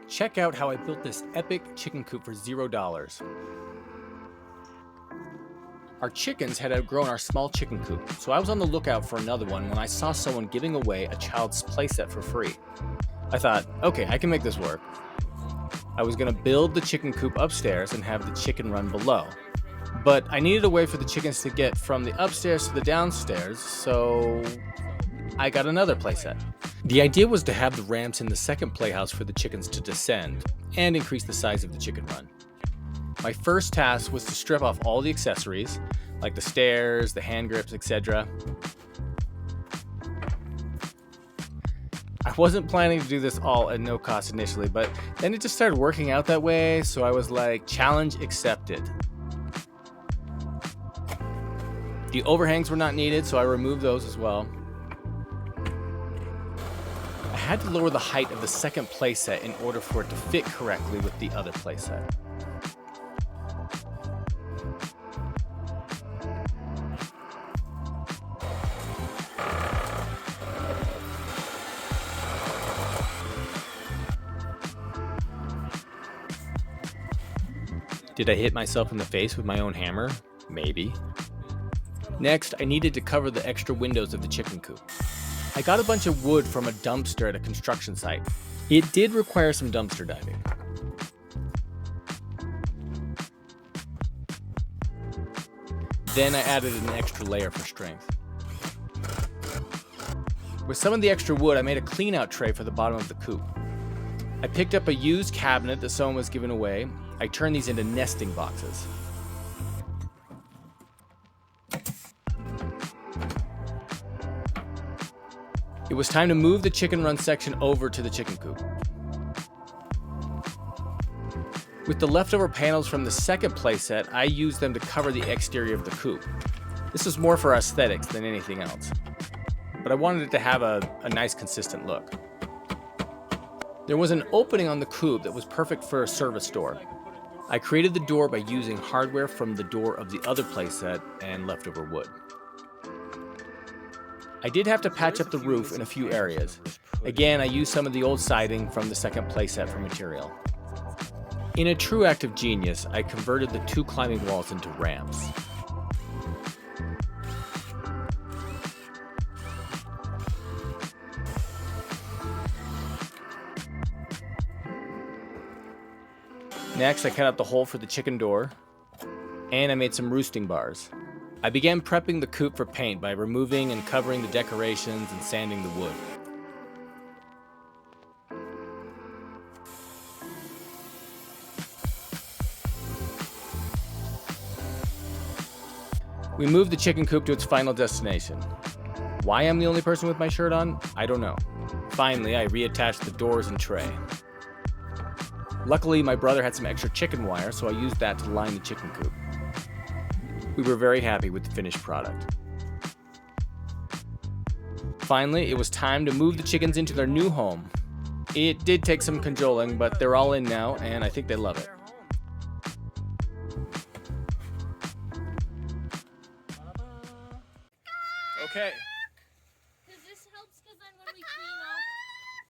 Check out how I built this epic chicken coop for $0. Our chickens had outgrown our small chicken coop, so I was on the lookout for another one when I saw someone giving away a child's playset for free. I thought, okay, I can make this work. I was going to build the chicken coop upstairs and have the chicken run below. But I needed a way for the chickens to get from the upstairs to the downstairs, so I got another playset. The idea was to have the ramps in the second playhouse for the chickens to descend and increase the size of the chicken run. My first task was to strip off all the accessories, like the stairs, the hand grips, etc. I wasn't planning to do this all at no cost initially, but then it just started working out that way, so I was like, challenge accepted. The overhangs were not needed, so I removed those as well. I had to lower the height of the second playset in order for it to fit correctly with the other playset. Did I hit myself in the face with my own hammer? Maybe. Next, I needed to cover the extra windows of the chicken coop. I got a bunch of wood from a dumpster at a construction site. It did require some dumpster diving. Then I added an extra layer for strength. With some of the extra wood, I made a clean-out tray for the bottom of the coop. I picked up a used cabinet that someone was giving away. I turned these into nesting boxes. It was time to move the chicken run section over to the chicken coop. With the leftover panels from the second playset, I used them to cover the exterior of the coop. This was more for aesthetics than anything else, but I wanted it to have a nice consistent look. There was an opening on the coop that was perfect for a service door. I created the door by using hardware from the door of the other playset and leftover wood. I did have to patch up the roof in a few areas. Again, I used some of the old siding from the second playset for material. In a true act of genius, I converted the two climbing walls into ramps. Next, I cut out the hole for the chicken door, and I made some roosting bars. I began prepping the coop for paint by removing and covering the decorations and sanding the wood. We moved the chicken coop to its final destination. Why I'm the only person with my shirt on, I don't know. Finally, I reattached the doors and tray. Luckily, my brother had some extra chicken wire, so I used that to line the chicken coop. We were very happy with the finished product. Finally, it was time to move the chickens into their new home. It did take some cajoling, but they're all in now, and I think they love it. Okay.